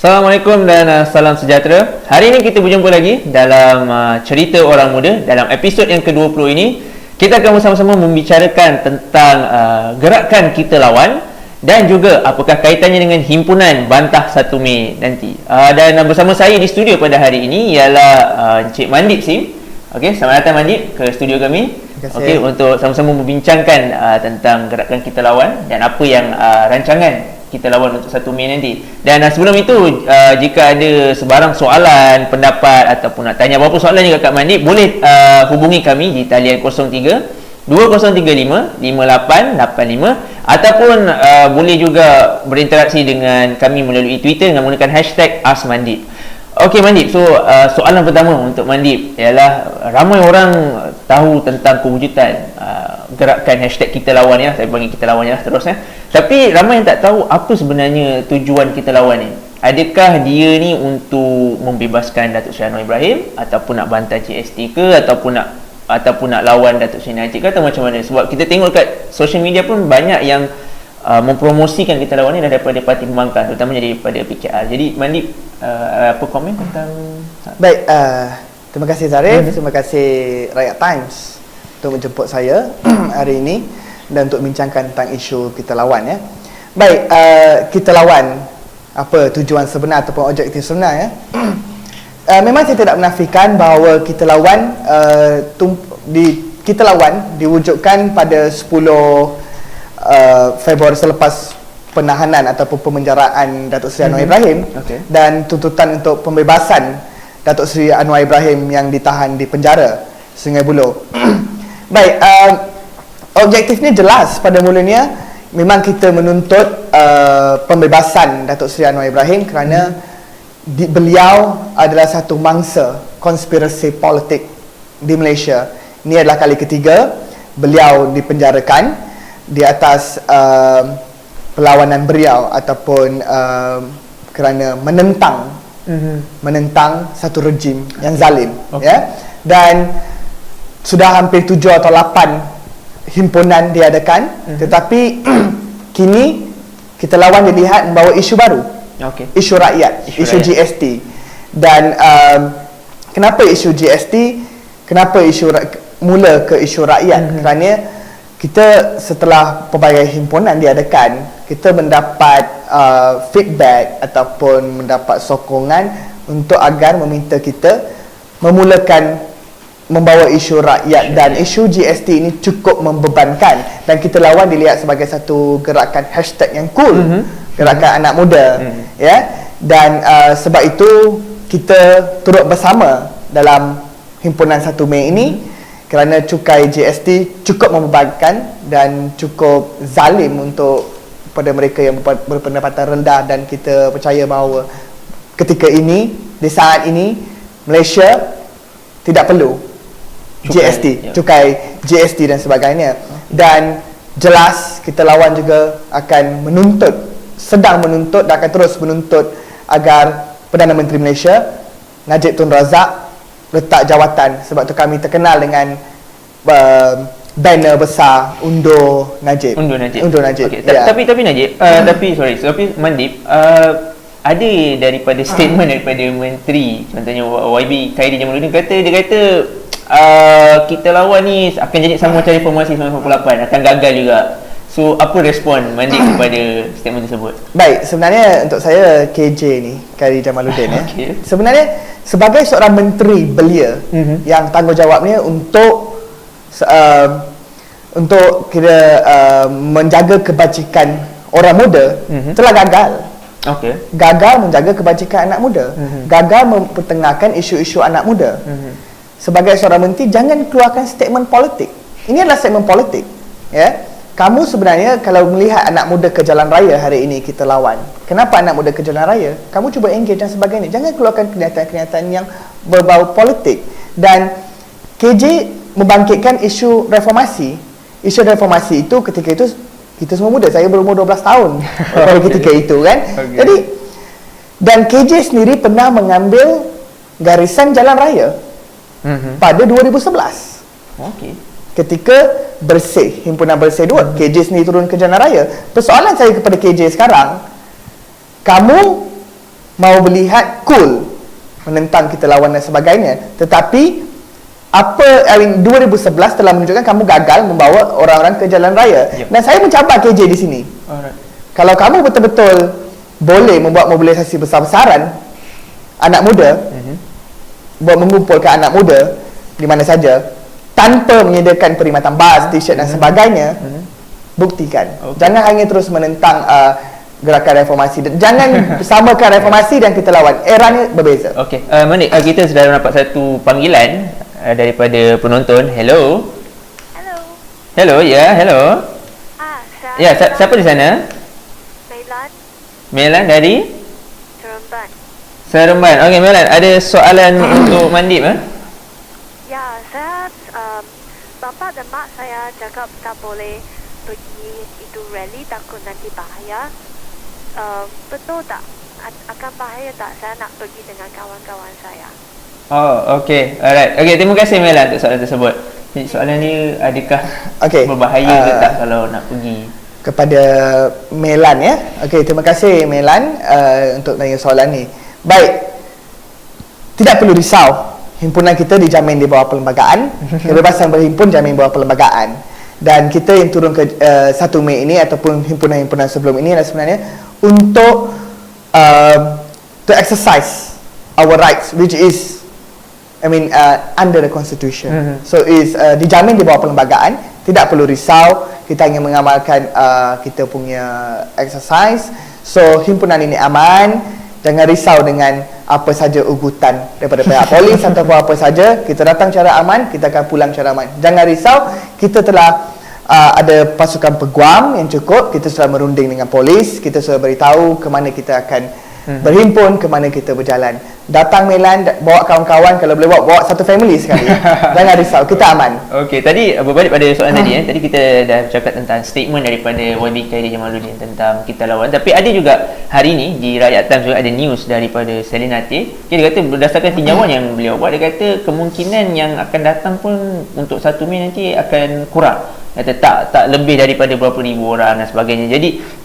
Assalamualaikum dan salam sejahtera. Hari ini kita berjumpa lagi dalam cerita orang muda. Dalam episod yang ke-20 ini, kita akan bersama-sama membicarakan tentang gerakan Kita Lawan dan juga apakah kaitannya dengan himpunan Bantah 1 Mei nanti. Dan bersama saya di studio pada hari ini ialah Encik Mandip Sim. Okey, selamat datang Mandip ke studio kami. Okey, untuk sama-sama membincangkan tentang gerakan Kita Lawan dan apa yang rancangan Kita Lawan untuk 1 Mei nanti. Dan sebelum itu, jika ada sebarang soalan, pendapat ataupun nak tanya apa-apa soalan juga Kak Mandip, boleh hubungi kami di talian 03 2035 5885 ataupun boleh juga berinteraksi dengan kami melalui Twitter dengan menggunakan hashtag #AskMandip. Okey Mandip, so soalan pertama untuk Mandip ialah ramai orang tahu tentang kewujudan gerakan hashtag Kita Lawan ya, saya panggil Kita Lawan ya terusnya. Tapi ramai yang tak tahu apa sebenarnya tujuan Kita Lawan ni. Adakah dia ni untuk membebaskan Datuk Seri Anwar Ibrahim ataupun nak bantah GST ke ataupun nak lawan Datuk Seri Najib ke atau macam mana? Sebab kita tengok kat social media pun banyak yang mempromosikan Kita Lawan ni daripada Parti Pembangkang, terutamanya daripada PKR. Jadi Mandip, apa komen tentang... Baik, terima kasih Zarif, terima kasih Rakyat Times untuk menjemput saya hari ini dan untuk bincangkan tentang isu Kita Lawan ya. Baik, Kita Lawan, apa tujuan sebenar ataupun objektif sebenar ya. Memang saya tidak menafikan bahawa Kita Lawan Kita Lawan diwujudkan pada 10 Februari selepas penahanan ataupun pemenjaraan Datuk Seri Anwar Ibrahim dan tuntutan untuk pembebasan Datuk Seri Anwar Ibrahim yang ditahan di penjara Sungai Buloh. Baik, objektifnya jelas pada mulanya. Memang kita menuntut pembebasan Datuk Seri Anwar Ibrahim kerana beliau adalah satu mangsa konspirasi politik di Malaysia. Ini adalah kali ketiga beliau dipenjarakan di atas perlawanan beliau ataupun kerana menentang satu rejim yang zalim ya. Dan sudah hampir 7 atau 8 himpunan diadakan, tetapi kini Kita Lawan dilihat membawa isu baru, isu rakyat, isu GST. Dan kenapa isu GST, kenapa mula ke isu rakyat? Kerana kita setelah pelbagai himpunan diadakan, kita mendapat feedback ataupun mendapat sokongan untuk agar meminta kita memulakan membawa isu rakyat, dan isu GST ini cukup membebankan dan Kita Lawan dilihat sebagai satu gerakan hashtag yang cool, gerakan anak muda ya. Dan sebab itu kita turut bersama dalam himpunan 1 Mei ini kerana cukai GST cukup membebankan dan cukup zalim untuk pada mereka yang berpendapatan rendah. Dan kita percaya bahawa ketika ini, di saat ini, Malaysia tidak perlu cukai GST dan sebagainya. Dan jelas Kita Lawan juga akan sedang menuntut dan akan terus menuntut agar Perdana Menteri Malaysia Najib Tun Razak letak jawatan. Sebab tu kami terkenal dengan banner besar Undur Najib. Okay. Tapi Najib, tapi Mandip, ada daripada statement daripada Menteri, contohnya YB Khairi Jamaluddin dia kata Kita Lawan ni akan jadi sama macam reformasi 1948, akan gagal juga. So apa respon Mandip kepada statement tersebut? Baik, sebenarnya untuk saya KJ ni, Khairi Jamaluddin ya. Sebenarnya sebagai seorang menteri belia yang tanggungjawabnya untuk menjaga kebajikan orang muda, telah gagal. Gagal menjaga kebajikan anak muda, gagal mempertengahkan isu-isu anak muda. Sebagai seorang menteri, jangan keluarkan statement politik. Ini adalah statement politik ya. Kamu sebenarnya kalau melihat anak muda ke jalan raya hari ini, Kita Lawan, kenapa anak muda ke jalan raya? Kamu cuba engage dan sebagainya. Jangan keluarkan kenyataan-kenyataan yang berbau politik. Dan KJ membangkitkan isu reformasi. Isu reformasi itu ketika itu kita semua muda. Saya berumur 12 tahun pada ketika itu kan. Jadi, dan KJ sendiri pernah mengambil garisan jalan raya pada 2011. Ketika Bersih, himpunan Bersih 2, KJ sendiri turun ke jalan raya. Persoalan saya kepada KJ sekarang, kamu mau melihat cool menentang kita lawan dan sebagainya. Tetapi 2011 telah menunjukkan kamu gagal membawa orang-orang ke jalan raya. Dan saya mencabar KJ di sini. Kalau kamu betul-betul boleh membuat mobilisasi besar-besaran anak muda, buat mengumpulkan anak muda di mana saja tanpa menyediakan perkhidmatan bas, t-shirt dan sebagainya, buktikan. Jangan hanya terus menentang gerakan reformasi. Jangan samakan reformasi dan kita lawan. Eranya berbeza. Okey, Manik, kita sudah dapat satu panggilan daripada penonton. Hello. Hello, ya, hello. Ya, siapa di sana? Melan dari Seremban. Okey, Melan, ada soalan untuk Mandip Ya, saya bapa dan mak saya cakap tak boleh pergi itu rally, takut nanti bahaya. Betul tak? Akan bahaya tak saya nak pergi dengan kawan-kawan saya? Oh, okey. Alright. Okey, terima kasih Melan untuk soalan tersebut. Jadi, soalan ni adakah berbahaya ke tak kalau nak pergi? Kepada Melan ya. Okey, terima kasih Melan untuk tanya soalan ni. Baik. Tidak perlu risau. Himpunan kita dijamin di bawah perlembagaan. Kebebasan berhimpun jamin bawah perlembagaan. Dan kita yang turun ke 1 Mei ini ataupun himpunan-himpunan sebelum ini adalah sebenarnya untuk to exercise our rights, which is under the constitution. So is dijamin di bawah perlembagaan. Tidak perlu risau. Kita hanya mengamalkan kita punya exercise. So himpunan ini aman. Jangan risau dengan apa saja ugutan daripada pihak polis atau apa saja. Kita datang secara aman, kita akan pulang secara aman. Jangan risau, kita telah ada pasukan peguam yang cukup. Kita sudah merunding dengan polis. Kita sudah beritahu ke mana kita akan berhimpun, ke mana kita berjalan. Datang Melan, bawa kawan-kawan. Kalau boleh bawa satu family sekali. Jangan risau, kita aman. Okey, tadi berbalik pada soalan tadi Tadi kita dah cakap tentang statement daripada YB Khairi Jamaluddin tentang kita lawan. Tapi ada juga hari ni di Rakyat Times juga ada news daripada Selina T. Dia kata berdasarkan tinjauan yang beliau buat, dia kata kemungkinan yang akan datang pun untuk 1 Mei nanti akan kurang. Kata tak lebih daripada berapa ribu orang dan sebagainya. Jadi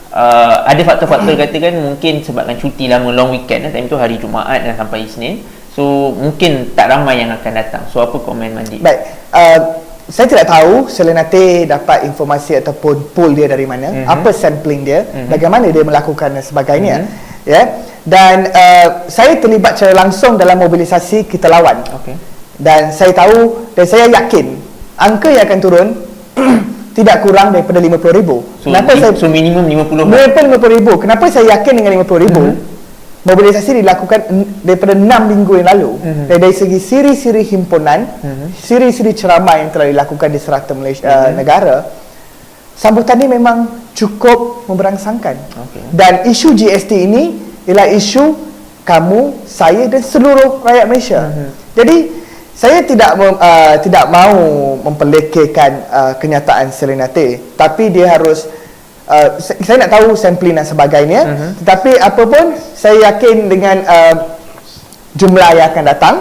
ada faktor-faktor katakan mungkin sebabkan cuti lama long weekend time tu hari Jumaat dan sampai Isnin, so mungkin tak ramai yang akan datang. So apa komen Mandi? Baik, saya tidak tahu Selena T dapat informasi ataupun pool dia dari mana, apa sampling dia, bagaimana dia melakukan dan sebagainya, ya. Dan saya terlibat secara langsung dalam mobilisasi kita lawan. Dan saya tahu dan saya yakin angka yang akan turun tidak kurang daripada 50,000. So minimum 50,000. Minimum 50,000. Kenapa saya yakin dengan 50,000? Mobilisasi dilakukan daripada 6 minggu yang lalu. Dari segi siri-siri himpunan, siri-siri ceramah yang telah dilakukan di serata Malaysia, negara, sambutan ini memang cukup memberangsangkan. Dan isu GST ini ialah isu kamu, saya dan seluruh rakyat Malaysia. Jadi saya tidak mau memperlekehkan kenyataan Selena T, tapi dia harus saya nak tahu sampling dan sebagainya. Tetapi apa pun saya yakin dengan jumlah yang akan datang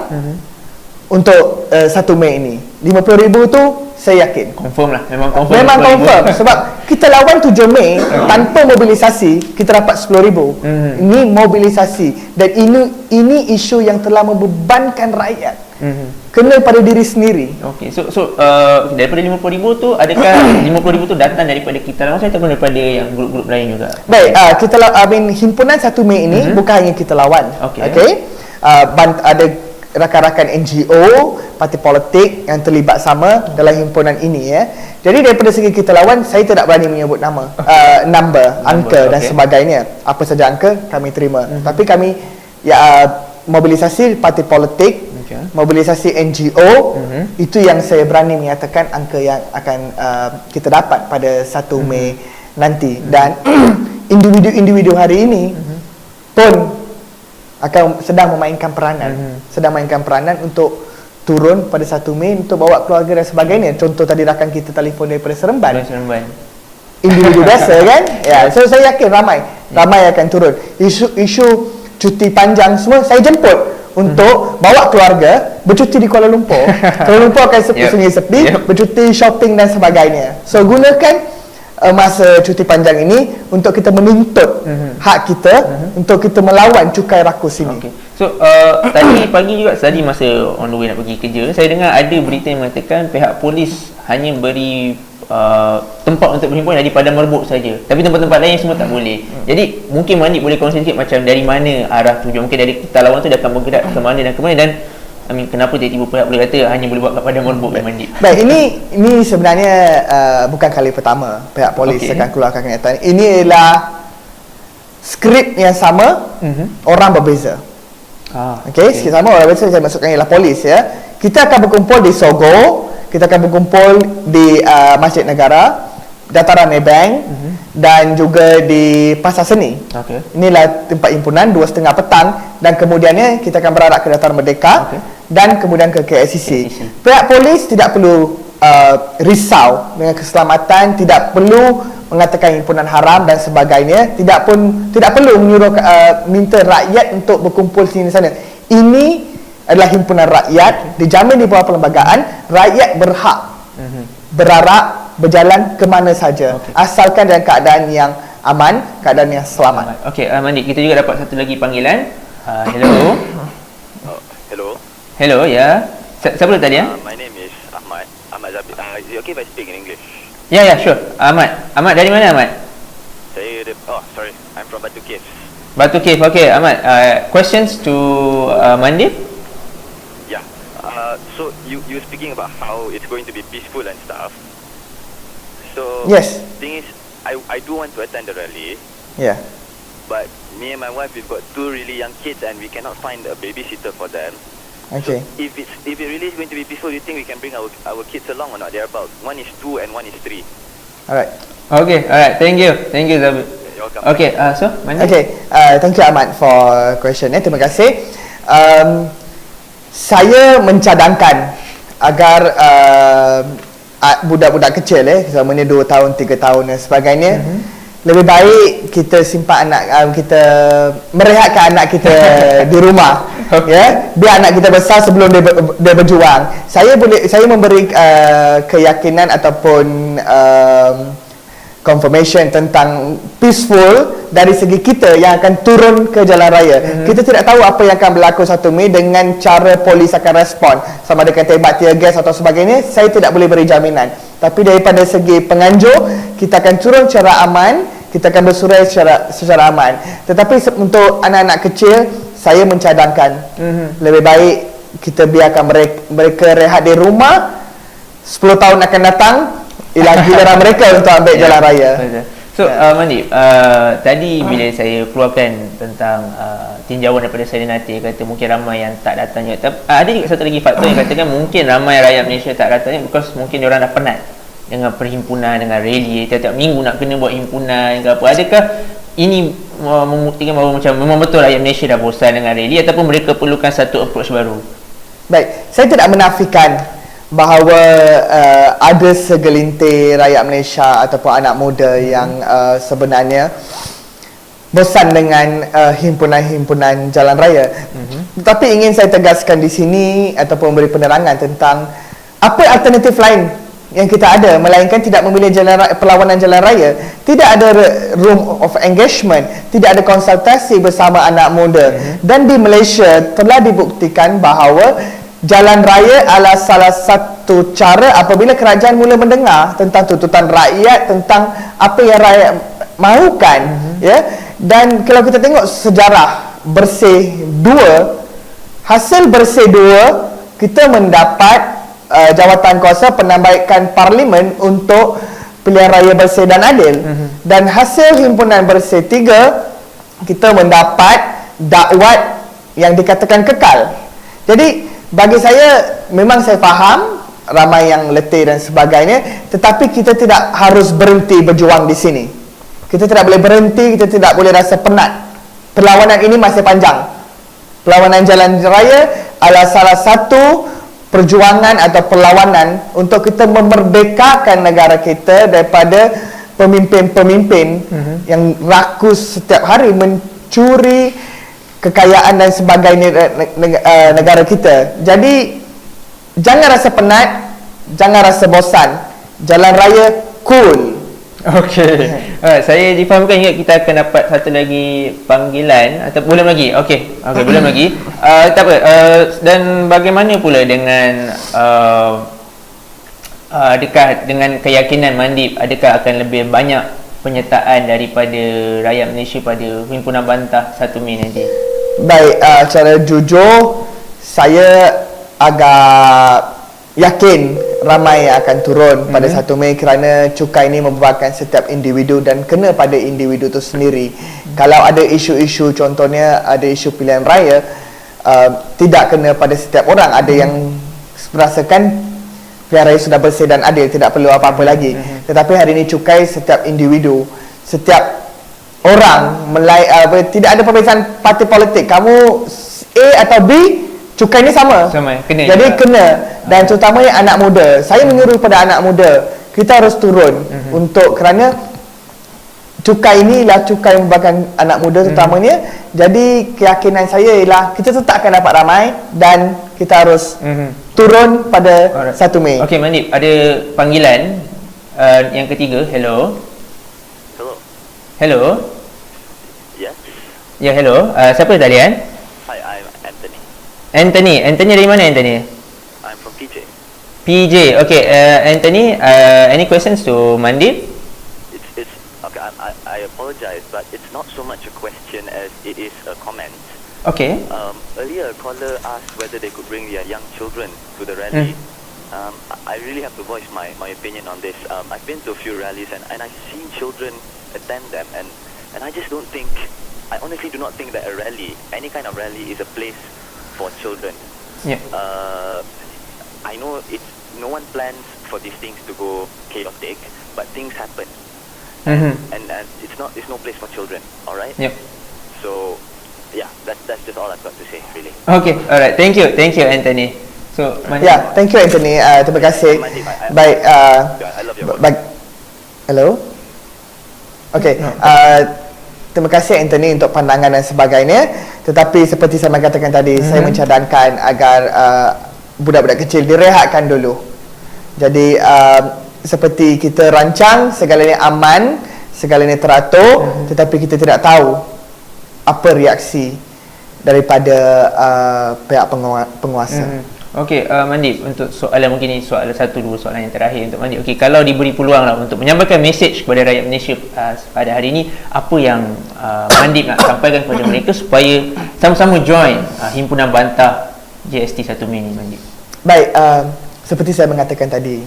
untuk 1 Mei ini 50,000 tu saya yakin confirm lah, memang confirm. Sebab kita lawan 7 Mei tanpa mobilisasi kita dapat 10,000. Ini mobilisasi dan ini isu yang telah membebankan rakyat. Kena pada diri sendiri. Okey, so daripada 50,000 tu, adakah 50,000 tu datang daripada kita lawan saya ataupun daripada yang grup-grup lain juga? Baik, himpunan 1 Mei ini bukan hanya kita lawan. Okey. Ada rakan-rakan NGO, parti politik yang terlibat sama dalam himpunan ini, ya. Jadi daripada segi kita lawan, saya tidak berani menyebut nama, angka dan sebagainya. Apa saja angka kami terima. Tapi kami mobilisasi parti politik, mobilisasi NGO, itu yang saya berani menyatakan angka yang akan kita dapat pada 1 Mei nanti. Dan individu-individu hari ini pun akan sedang memainkan peranan untuk turun pada 1 Mei untuk bawa keluarga dan sebagainya. Contoh tadi rakan kita telefon daripada Seremban. Individu biasa kan? Ya, so saya yakin ramai akan turun. Isu cuti panjang semua saya jemput untuk bawa keluarga bercuti di Kuala Lumpur. Kuala Lumpur akan sungai sepi, bercuti shopping dan sebagainya. So gunakan masa cuti panjang ini untuk kita menuntut hak kita, untuk kita melawan cukai rakus ini. Okay. So tadi pagi juga, tadi masa on the way nak pergi kerja, saya dengar ada berita yang mengatakan pihak polis hanya beri tempat untuk berhimpun di Padang Merbuk saja, tapi tempat-tempat lain semua tak boleh. Jadi mungkin Mandik boleh kongsi sikit macam dari mana arah tujuan, mungkin dari kita lawan tu dia akan bergerak ke mana dan ke mana, dan kenapa tiba-tiba pihak boleh kata hanya boleh buat kat Padang Merbuk dan Mandik. Baik, ini sebenarnya bukan kali pertama pihak polis akan keluarkan kenyataan. Ini ialah skrip yang sama, orang berbeza. Okey, skrip sama, orang berbeza. Saya maksudkan ialah polis, ya. Kita akan berkumpul di Sogo, kita akan berkumpul di Masjid Negara, Dataran Maybank, dan juga di Pasar Seni. Inilah tempat himpunan 2:30 petang, dan kemudiannya kita akan berarak ke Dataran Merdeka, dan kemudian ke KLCC. Pihak polis tidak perlu risau dengan keselamatan, tidak perlu mengatakan himpunan haram dan sebagainya, tidak perlu menyuruh minta rakyat untuk berkumpul sini sana. Ini adalah himpunan rakyat, dijamin di bawah perlembagaan. Rakyat berhak berarak, berjalan ke mana saja, asalkan dalam keadaan yang aman, keadaan yang selamat. Okey, Mandik, kita juga dapat satu lagi panggilan. Hello. Hello, ya. Siapa tu tadi, ya? My name is Ahmad Zabir. Is it okay if I speak in English? Ya, sure. Ahmad dari mana, Ahmad? Sorry, I'm from Batu Caves. Batu Cave. Okay, Ahmad. Questions to Mandik? Yeah. So you speaking about how it's going to be peaceful and stuff. So Yes. thing is, I do want to attend the rally, Yeah. but me and my wife, we've got 2 really young kids and we cannot find a babysitter for them. Okay. So if it really is going to be peaceful, do you think we can bring our kids along or not? They're about, one is 2 and one is 3. Alright. Okay, alright. Thank you, Zabir. You're welcome. Okay, so Mandik. Okay. Thank you Ahmad for question. Terima kasih. Saya mencadangkan agar budak-budak kecil, selama ni 2 tahun, 3 tahun dan sebagainya, lebih baik kita simpan anak kita, merehatkan anak kita di rumah, ya, biar anak kita besar sebelum dia berjuang. Saya memberi keyakinan ataupun confirmation tentang peaceful dari segi kita yang akan turun ke jalan raya. Kita tidak tahu apa yang akan berlaku 1 Mei dengan cara polis akan respon, sama ada tembak tear gas atau sebagainya. Saya tidak boleh beri jaminan, tapi daripada segi penganjur, kita akan turun secara aman, kita akan bersurai secara aman. Tetapi untuk anak-anak kecil, saya mencadangkan lebih baik kita biarkan mereka rehat di rumah. 10 tahun akan datang, ialah giliran mereka untuk ambil jalan raya. So, Mandik, tadi bila saya keluarkan tentang tinjauan daripada Saidina Nati, kata mungkin ramai yang tak datang juga. Ada juga satu lagi faktor yang katakan mungkin ramai rakyat Malaysia tak datang because mungkin diorang dah penat dengan perhimpunan, dengan rally, tiap-tiap minggu nak kena buat himpunan ke apa. Adakah ini membuktikan bahawa macam memang betul rakyat Malaysia dah bosan dengan rally, ataupun mereka perlukan satu approach baru? Baik, saya tidak menafikan bahawa ada segelintir rakyat Malaysia ataupun anak muda yang sebenarnya bosan dengan himpunan-himpunan jalan raya. Tetapi ingin saya tegaskan di sini ataupun beri penerangan tentang apa alternatif lain yang kita ada, melainkan tidak memilih perlawanan jalan raya. Tidak ada room of engagement, tidak ada konsultasi bersama anak muda. Dan di Malaysia telah dibuktikan bahawa jalan raya adalah salah satu cara apabila kerajaan mula mendengar tentang tuntutan rakyat, tentang apa yang rakyat mahukan, ya. Dan kalau kita tengok sejarah Bersih 2, hasil Bersih 2, kita mendapat jawatan kuasa penambaikan parlimen untuk pilihan raya bersih dan adil. Dan hasil himpunan Bersih 3, kita mendapat dakwat yang dikatakan kekal. Jadi bagi saya, memang saya faham ramai yang letih dan sebagainya, tetapi kita tidak harus berhenti berjuang di sini. Kita tidak boleh berhenti, kita tidak boleh rasa penat. Perlawanan ini masih panjang. Perlawanan jalan raya adalah salah satu perjuangan atau perlawanan untuk kita memerdekakan negara kita daripada pemimpin-pemimpin yang rakus setiap hari mencuri kekayaan dan sebagainya negara kita. Jadi jangan rasa penat, jangan rasa bosan. Jalan raya cool. Okey. Saya difahamkan juga kita akan dapat satu lagi panggilan atau belum lagi. Okey, belum lagi. Tak apa. Dan bagaimana pula dengan adakah dengan keyakinan Mandip, adakah akan lebih banyak penyertaan daripada rakyat Malaysia pada himpunan bantah 1 Mei nanti? Baik, secara jujur saya agak yakin ramai yang akan turun pada 1 Mei kerana cukai ini membebankan setiap individu dan kena pada individu itu sendiri. Kalau ada isu-isu, contohnya ada isu pilihan raya, tidak kena pada setiap orang. Ada yang merasakan pilihan raya sudah bersih dan adil, tidak perlu apa-apa lagi. Tetapi hari ini cukai setiap individu, setiap orang, tidak ada perbezaan parti politik. Kamu A atau B, cukai ni sama. Kena. Jadi juga kena. Dan terutamanya anak muda. Saya menyuruh pada anak muda, kita harus turun untuk, kerana cukai ini ialah cukai membebankan anak muda terutamanya. Jadi keyakinan saya ialah kita tetap akan dapat ramai dan kita harus turun pada 1 Mei. Okey Mandip, ada panggilan yang ketiga. Hello. Hello. Yes. Ya, hello. Siapa talian? Hi, I'm Anthony. Anthony dari mana Anthony? I'm from PJ. PJ. Okay, Anthony, any questions to Mandip? It's okay. I apologize, but it's not so much a question as it is a comment. Okay. Earlier, a caller asked whether they could bring their young children to the rally. I really have to voice my opinion on this. I've been to a few rallies and I've seen children attend them, and I just don't think, I honestly do not think that a rally, any kind of rally, is a place for children. Yeah. I know no one plans for these things to go chaotic, but things happen, and it's no place for children. All right. Yep. So, yeah, that's just all I've got to say, really. Okay, alright. Thank you, Anthony. So, Mandip. Ya, thank you Anthony. Terima kasih. Baik. I love your voice. Hello. Okay. Terima kasih Anthony untuk pandangan dan sebagainya. Tetapi seperti saya katakan tadi, saya mencadangkan agar budak-budak kecil direhatkan dulu. Jadi seperti kita rancang segalanya aman, segalanya teratur, tetapi kita tidak tahu apa reaksi daripada pihak penguasa. Okey, Mandip, untuk soalan mungkin ni soalan 1-2 soalan yang terakhir untuk Mandip. Okey, kalau diberi peluang lah untuk menyampaikan mesej kepada rakyat Malaysia pada hari ini, apa yang Mandip nak sampaikan kepada mereka supaya sama-sama join himpunan bantah GST 1 Mei ni, Mandip? Baik, seperti saya mengatakan tadi,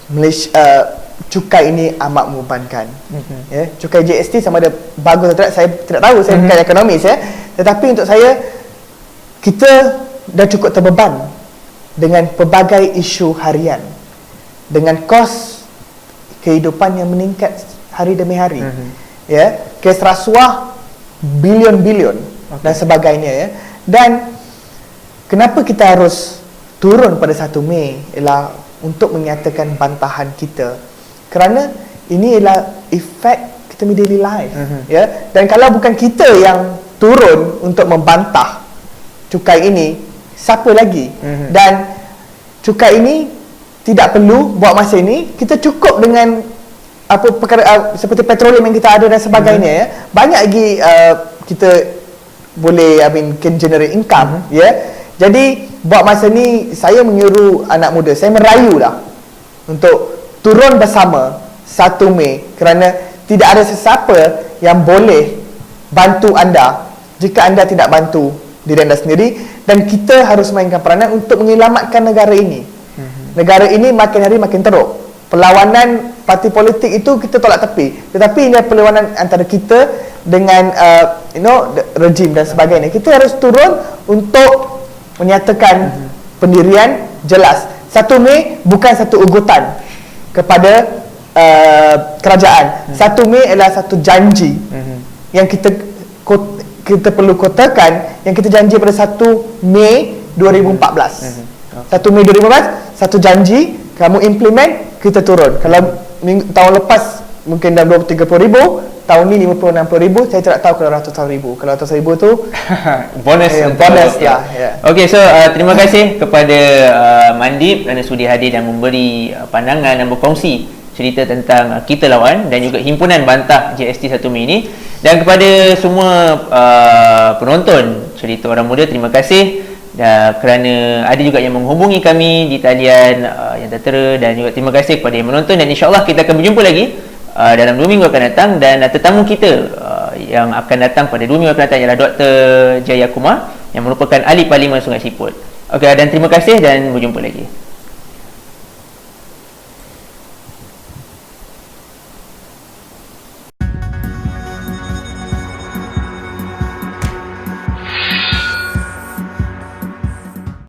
Malaysia, cukai ini amat membebankan. Ya, cukai GST sama ada bagus atau tidak, saya tidak tahu, saya bukan ekonomis ya. Tetapi untuk saya, kita dah cukup terbeban dengan pelbagai isu harian, dengan kos kehidupan yang meningkat hari demi hari, ya, kes rasuah bilion-bilion dan sebagainya, ya. Dan kenapa kita harus turun pada 1 Mei ialah untuk menyatakan bantahan kita, kerana ini ialah efek kita punya daily life, ya. Dan kalau bukan kita yang turun untuk membantah cukai ini, siapa lagi? Dan cukai ini tidak perlu buat masa ini, kita cukup dengan apa perkara seperti petroleum yang kita ada dan sebagainya, ya. Banyak lagi kita boleh can generate income, ya. Jadi buat masa ni saya menyuruh anak muda, saya merayu lah untuk turun bersama 1 Mei, kerana tidak ada sesiapa yang boleh bantu anda jika anda tidak bantu diri anda sendiri, dan kita harus mainkan peranan untuk menyelamatkan negara ini. Negara ini makin hari makin teruk. Perlawanan parti politik itu kita tolak tepi, tetapi ini perlawanan antara kita dengan rejim dan sebagainya. Kita harus turun untuk menyatakan pendirian jelas. 1 Mei bukan satu ugutan kepada kerajaan. 1 Mei adalah satu janji yang kita perlu kotakan, yang kita janji pada 1 Mei 2014. 1 Mei 2014, satu janji, kamu implement, kita turun. Kalau tahun lepas mungkin dalam 20-30 ribu, tahun ni 50-60 ribu, saya tidak tahu kalau ratusan ribu. Kalau ratusan ribu tu bonus lah. Okey, so terima kasih kepada Mandip kerana sudi hadir dan memberi pandangan dan berkongsi cerita tentang Kita Lawan dan juga himpunan bantah JST 1 Mei ini. Dan kepada semua penonton Cerita Orang Muda, terima kasih kerana ada juga yang menghubungi kami di talian yang tertera, dan juga terima kasih kepada yang menonton, dan insyaAllah kita akan berjumpa lagi dalam 2 minggu akan datang. Dan tetamu kita yang akan datang pada 2 minggu akan datang ialah Dr. Jaya Kumar yang merupakan ahli Parlimen Sungai Siput. Okey, dan terima kasih dan berjumpa lagi.